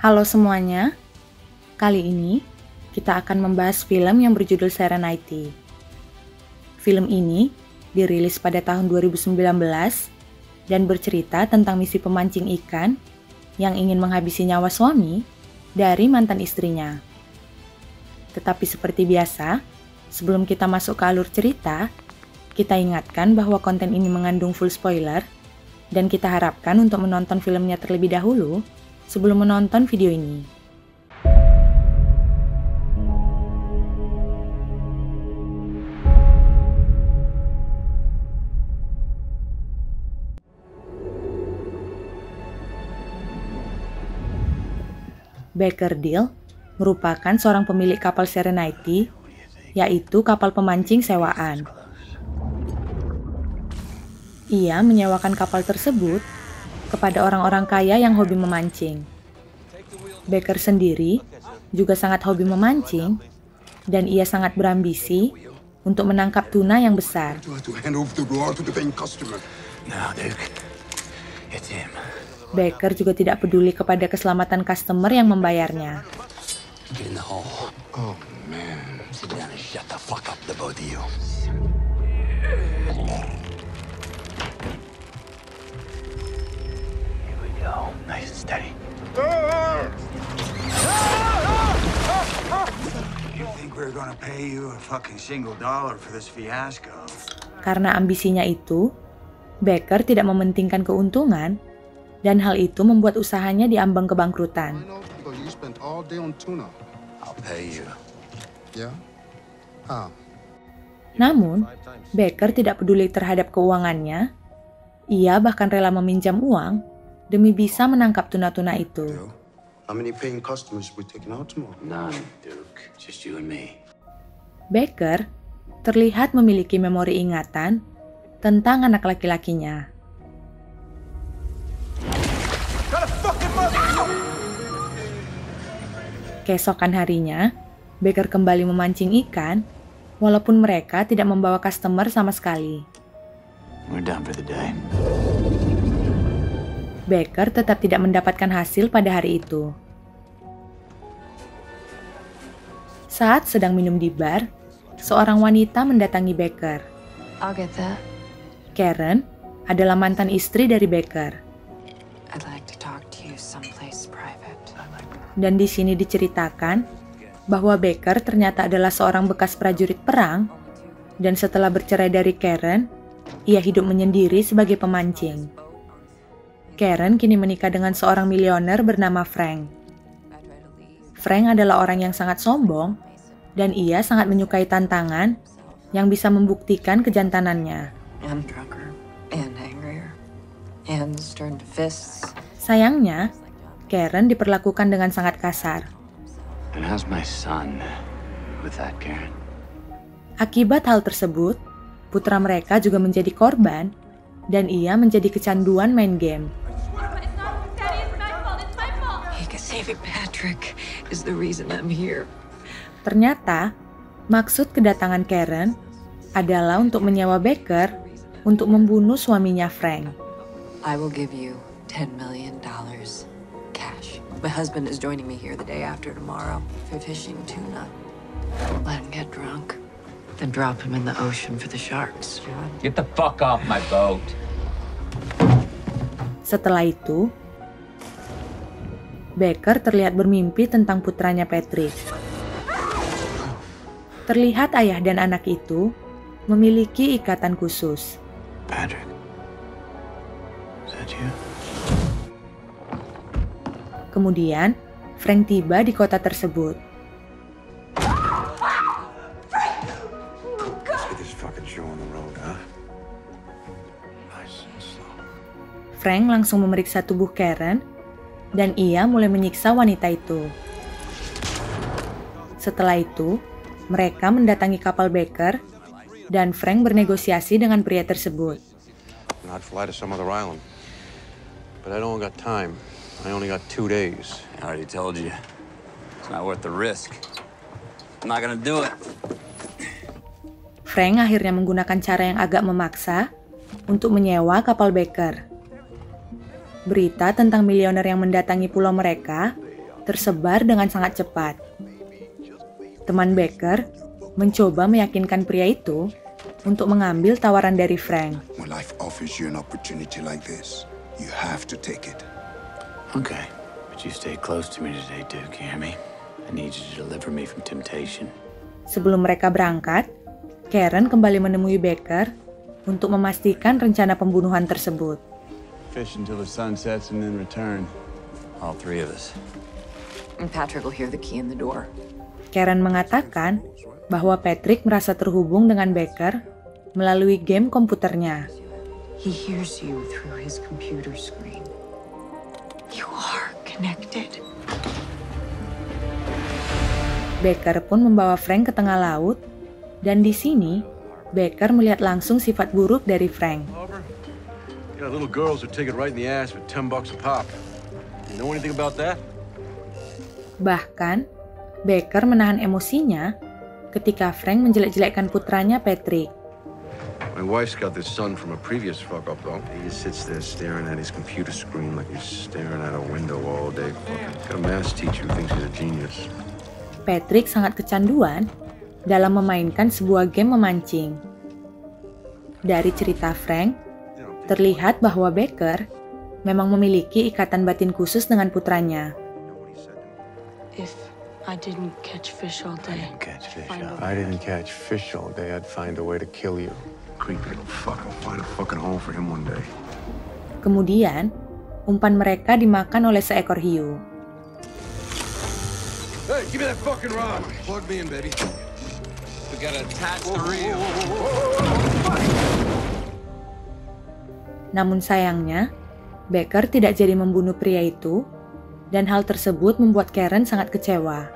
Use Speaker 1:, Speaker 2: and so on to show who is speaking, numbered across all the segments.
Speaker 1: Halo semuanya, kali ini kita akan membahas film yang berjudul Serenity. Film ini dirilis pada tahun 2019 dan bercerita tentang misi pemancing ikan yang ingin menghabisi nyawa suami dari mantan istrinya. Tetapi seperti biasa, sebelum kita masuk ke alur cerita, kita ingatkan bahwa konten ini mengandung full spoiler dan kita harapkan untuk menonton filmnya terlebih dahulu sebelum menonton video ini. Beckersdale merupakan seorang pemilik kapal Serenity, yaitu kapal pemancing sewaan. Ia menyewakan kapal tersebut kepada orang-orang kaya yang hobi memancing. Becker sendiri juga sangat hobi memancing dan ia sangat berambisi untuk menangkap tuna yang besar. Becker juga tidak peduli kepada keselamatan customer yang membayarnya.
Speaker 2: Nice and steady. You think we're gonna pay you a fucking single dollar for this fiasco?
Speaker 1: Karena ambisinya itu, Becker tidak mementingkan keuntungan dan hal itu membuat usahanya diambang kebangkrutan.
Speaker 2: I'll pay you.
Speaker 1: Namun, Becker tidak peduli terhadap keuangannya. Ia bahkan rela meminjam uang demi bisa menangkap tuna-tuna itu. Becker terlihat memiliki memori ingatan tentang anak laki-lakinya. Keesokan harinya, Becker kembali memancing ikan, walaupun mereka tidak membawa customer sama sekali.
Speaker 2: We're done for the day.
Speaker 1: Becker tetap tidak mendapatkan hasil pada hari itu. Saat sedang minum di bar, seorang wanita mendatangi Becker.
Speaker 3: I'll get that.
Speaker 1: Karen adalah mantan istri dari Becker.
Speaker 3: I'd like to talk to you someplace private.
Speaker 1: Dan di sini diceritakan bahwa Becker ternyata adalah seorang bekas prajurit perang, dan setelah bercerai dari Karen, ia hidup menyendiri sebagai pemancing. Karen kini menikah dengan seorang milioner bernama Frank. Frank adalah orang yang sangat sombong, dan ia sangat menyukai tantangan yang bisa membuktikan kejantanannya.
Speaker 3: I'm drunker and angrier. Hands turned to fists.
Speaker 1: Sayangnya, Karen diperlakukan dengan sangat kasar.
Speaker 2: And how's my son with that, Karen?
Speaker 1: Akibat hal tersebut, putra mereka juga menjadi korban, dan ia menjadi kecanduan main game.
Speaker 3: Saving Patrick is the reason I'm here.
Speaker 1: Ternyata, maksud kedatangan Karen adalah untuk menyewa Becker untuk membunuh suaminya Frank.
Speaker 3: I will give you $10 million cash. My husband is joining me here the day after tomorrow for fishing tuna. Let him get drunk, then drop him in the ocean for the sharks.
Speaker 4: Get the fuck off my boat.
Speaker 1: Setelah itu, Becker terlihat bermimpi tentang putranya Patrick. Terlihat ayah dan anak itu memiliki ikatan khusus.
Speaker 2: Patrick, is that you?
Speaker 1: Kemudian, Frank tiba di kota tersebut. Frank langsung memeriksa tubuh Karen, dan ia mulai menyiksa wanita itu. Setelah itu, mereka mendatangi kapal Becker, dan Frank bernegosiasi dengan pria tersebut.
Speaker 5: I'd fly to some other island, but I don't got time. I only got 2 days.
Speaker 4: I already told you. It's not worth the risk. I'm not gonna do it.
Speaker 1: Frank akhirnya menggunakan cara yang agak memaksa untuk menyewa kapal Becker. Berita tentang milioner yang mendatangi pulau mereka tersebar dengan sangat cepat. Teman Becker mencoba meyakinkan pria itu untuk mengambil tawaran dari Frank.
Speaker 2: When life offers you an opportunity like this, you have to take it.
Speaker 4: Okay, but you stay close to me today, Duke. You hear me? I need you to deliver me from temptation.
Speaker 1: Sebelum mereka berangkat, Karen kembali menemui Becker untuk memastikan rencana pembunuhan tersebut.
Speaker 5: Fish until the sun sets and then return.
Speaker 4: All three of us.
Speaker 3: And Patrick will hear the key in the door.
Speaker 1: Karen mengatakan bahwa Patrick merasa terhubung dengan Becker melalui game komputernya.
Speaker 3: He hears you through his computer screen. You are connected.
Speaker 1: Becker pun membawa Frank ke tengah laut, dan di sini Becker melihat langsung sifat buruk dari Frank.
Speaker 5: You got little girls who take it right in the ass for $10 a pop. You know anything about that?
Speaker 1: Bahkan, Becker menahan emosinya ketika Frank menjelek-jelekkan putranya Patrick.
Speaker 5: My wife's got this son from a previous fuck-up, though. He just sits there staring at his computer screen like he's staring at a window all day. Got a math teacher who thinks he's a genius.
Speaker 1: Patrick sangat kecanduan dalam memainkan sebuah game memancing. Dari cerita Frank, terlihat bahwa Becker memang memiliki ikatan batin khusus dengan putranya.
Speaker 6: If I didn't catch fish all day,
Speaker 5: I didn't catch fish all day. I'd find a way to kill you. Creepy little fuck. I'll find a fucking home for him one day.
Speaker 1: Kemudian, umpan mereka dimakan oleh seekor hiu.
Speaker 5: Hey, give me that fucking rod. Plug me in, baby.
Speaker 4: We gotta attach the reel.
Speaker 1: Namun sayangnya, Becker tidak jadi membunuh pria itu, dan hal tersebut membuat Karen sangat kecewa.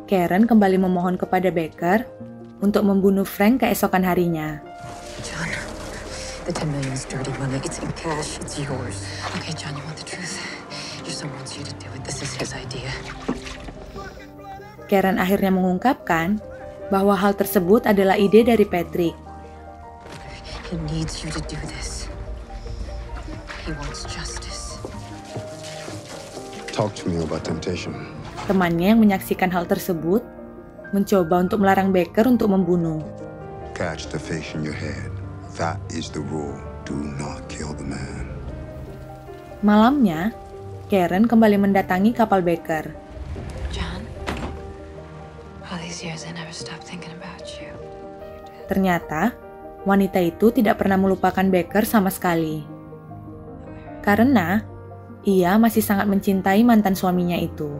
Speaker 1: Karen kembali memohon kepada Becker untuk membunuh Frank keesokan harinya.
Speaker 3: John, the 10 million is dirty money. It's in cash. It's yours. Okay, John, you want the truth? Your son wants you to do it. This is his idea.
Speaker 1: Karen akhirnya mengungkapkan bahwa hal tersebut adalah ide dari Patrick.
Speaker 3: He needs you to do this. He wants justice.
Speaker 2: Talk to me about temptation.
Speaker 1: Temannya yang menyaksikan hal tersebut mencoba untuk melarang Becker untuk membunuh.
Speaker 2: Catch the fish in your head. That is the rule. Do not kill the man.
Speaker 1: Malamnya, Karen kembali mendatangi kapal Becker.
Speaker 3: John, all these years I never stopped thinking about you.
Speaker 1: Ternyata, wanita itu tidak pernah melupakan Becker sama sekali. Karena ia masih sangat mencintai mantan suaminya itu.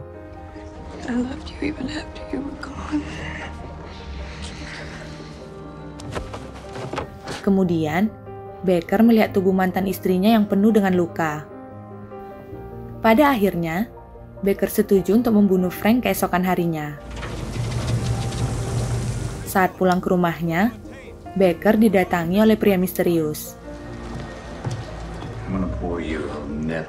Speaker 3: I loved you even after you were gone.
Speaker 1: Kemudian, Becker melihat tubuh mantan istrinya yang penuh dengan luka. Pada akhirnya, Becker setuju untuk membunuh Frank keesokan harinya. Saat pulang ke rumahnya, Becker didatangi oleh pria misterius.
Speaker 4: I'm gonna pour you a nip.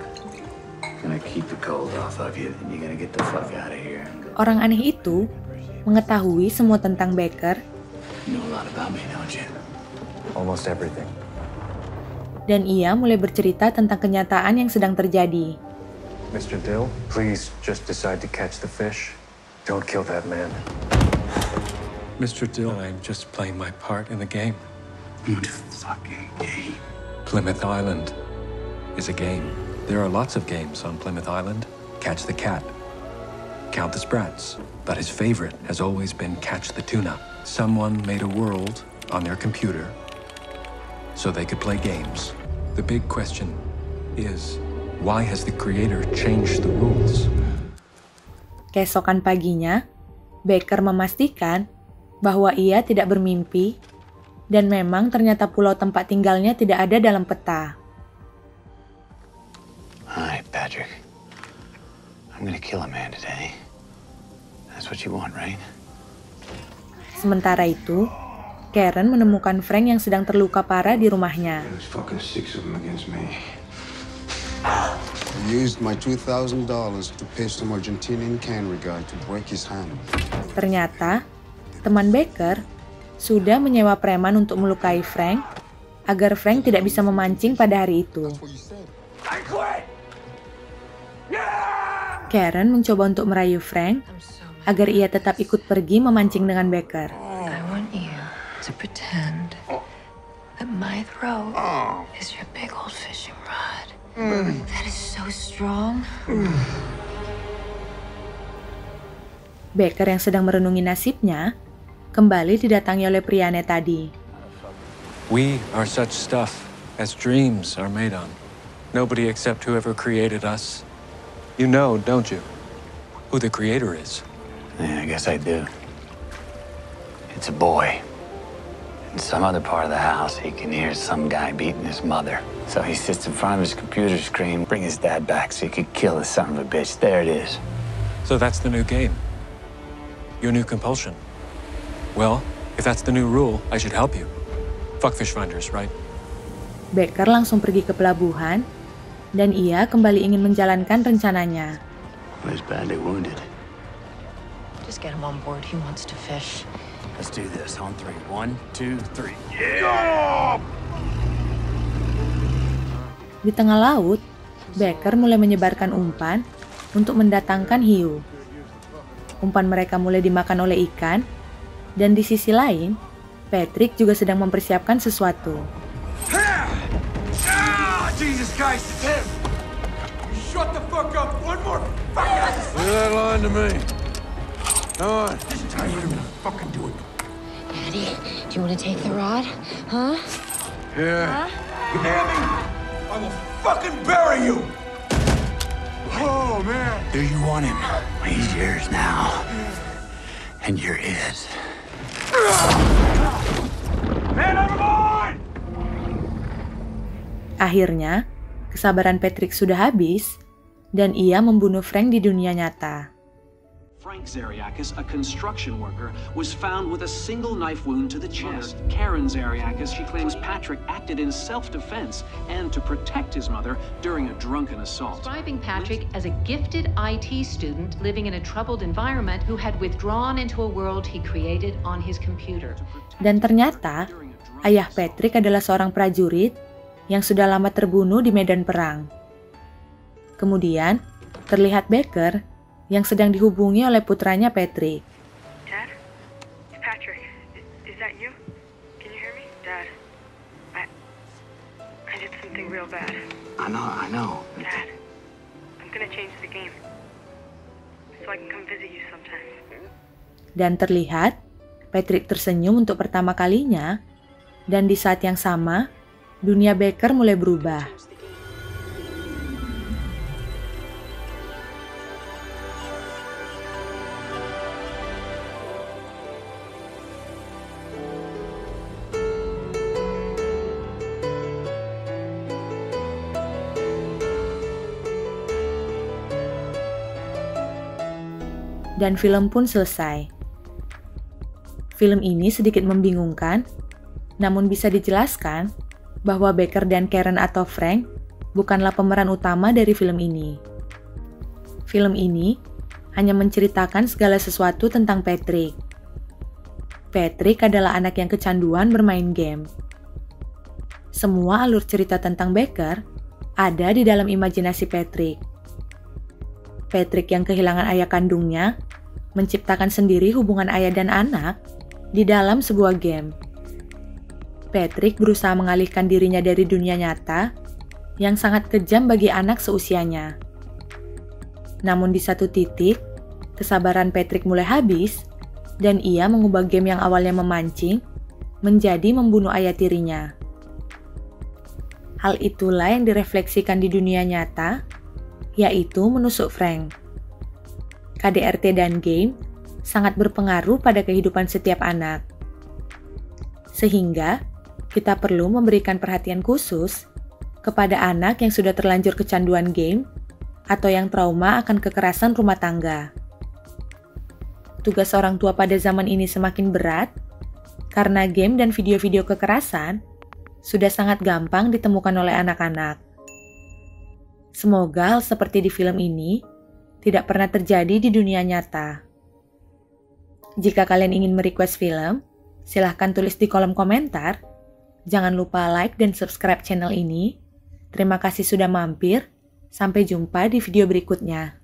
Speaker 4: Gonna keep the cold off of you, and you're gonna get the fuck out of here.
Speaker 1: Orang aneh itu mengetahui semua tentang Becker
Speaker 4: You know a lot about me, don't you?
Speaker 7: Almost everything.
Speaker 1: dan ia mulai bercerita tentang kenyataan yang sedang terjadi.
Speaker 7: Mr. Dill, please just decide to catch the fish. Don't kill that man.
Speaker 8: Mr. Dill, I'm just playing my part in the game.
Speaker 2: What fucking game?
Speaker 8: Plymouth Island is a game. There are lots of games on Plymouth Island. Catch the cat, count the sprats. But his favorite has always been catch the tuna. Someone made a world on their computer so they could play games. The big question is, why has the creator changed the rules?
Speaker 1: Keesokan paginya, Becker memastikan bahwa ia tidak bermimpi dan memang ternyata pulau tempat tinggalnya tidak ada dalam peta.
Speaker 4: Hi, Patrick. I'm gonna kill a man today. That's what you want, right?
Speaker 1: Sementara itu, Karen menemukan Frank yang sedang terluka parah di rumahnya.
Speaker 2: There's fucking 6 of them against me. I used my $2,000 to pay some Argentinian cannery guy to break his hand.
Speaker 1: Ternyata, teman Becker sudah menyewa preman untuk melukai Frank agar Frank tidak bisa memancing pada hari itu. Karen mencoba untuk merayu Frank agar ia tetap ikut pergi memancing dengan Becker.
Speaker 3: I want you to pretend that my throat is your big old fishing rod. That is so strong.
Speaker 1: Becker yang sedang merenungi nasibnya kembali didatangi oleh prianya tadi.
Speaker 8: We are such stuff as dreams are made on. Nobody except whoever created us. You know, don't you, who the creator is?
Speaker 4: Yeah, I guess I do. It's a boy. In some other part of the house, he can hear some guy beating his mother. So he sits in front of his computer screen, bring his dad back so he could kill the son of a bitch. There it is.
Speaker 8: So that's the new game. Your new compulsion. Well, if that's the new rule, I should help you. Fuck fish finders, right?
Speaker 1: Becker langsung pergi ke pelabuhan dan ia kembali ingin menjalankan rencananya.
Speaker 4: He's badly wounded.
Speaker 3: Just get him on board. He wants to fish.
Speaker 4: Let's do this on 3. 1, 2, 3.
Speaker 1: Di tengah laut, Becker mulai menyebarkan umpan untuk mendatangkan hiu. Umpan mereka mulai dimakan oleh ikan, dan di sisi lain, Patrick juga sedang mempersiapkan sesuatu.
Speaker 5: Jesus Christ, it's him! Shut the fuck up! One more fucking... Leave that line to me. Come on. Just tell you to fucking do it.
Speaker 6: Daddy, do you want to take the rod? Huh?
Speaker 5: Yeah. You hear me? I will fucking bury you! Oh, man.
Speaker 4: Do you want him? He's yours now. And you're his.
Speaker 5: Man, I'm on!
Speaker 1: Akhirnya, kesabaran Patrick sudah habis, dan ia membunuh Frank di dunia nyata.
Speaker 9: Frank Zariakis, a construction worker, was found with a single knife wound to the chest. Karen Zariakis, she claims Patrick acted in self-defense and to protect his mother during a drunken assault.
Speaker 10: Describing Patrick as a gifted IT student living in a troubled environment who had withdrawn into a world he created on his computer.
Speaker 1: Dan ternyata, ayah Patrick adalah seorang prajurit yang sudah lama terbunuh di medan perang. Kemudian, terlihat Becker yang sedang dihubungi oleh putranya Patrick.
Speaker 6: Dad? It's Patrick. Is that you? Can you hear me? Dad, I did something real bad.
Speaker 4: I know.
Speaker 6: Dad, I'm gonna change the game. So I can come visit you sometime.
Speaker 1: Dan terlihat, Patrick tersenyum untuk pertama kalinya, dan di saat yang sama, dunia Becker mulai berubah. Dan film pun selesai. Film ini sedikit membingungkan, namun bisa dijelaskan bahwa Becker dan Karen atau Frank bukanlah pemeran utama dari film ini. Film ini hanya menceritakan segala sesuatu tentang Patrick. Patrick adalah anak yang kecanduan bermain game. Semua alur cerita tentang Becker ada di dalam imajinasi Patrick. Patrick yang kehilangan ayah kandungnya menciptakan sendiri hubungan ayah dan anak di dalam sebuah game. Patrick berusaha mengalihkan dirinya dari dunia nyata yang sangat kejam bagi anak seusianya. Namun di satu titik, kesabaran Patrick mulai habis dan ia mengubah game yang awalnya memancing menjadi membunuh ayah tirinya. Hal itulah yang direfleksikan di dunia nyata, yaitu menusuk Frank. KDRT dan game sangat berpengaruh pada kehidupan setiap anak. Sehingga, kita perlu memberikan perhatian khusus kepada anak yang sudah terlanjur kecanduan game atau yang trauma akan kekerasan rumah tangga. Tugas orang tua pada zaman ini semakin berat karena game dan video-video kekerasan sudah sangat gampang ditemukan oleh anak-anak. Semoga hal seperti di film ini tidak pernah terjadi di dunia nyata. Jika kalian ingin merequest film, silahkan tulis di kolom komentar. Jangan lupa like dan subscribe channel ini. Terima kasih sudah mampir. Sampai jumpa di video berikutnya.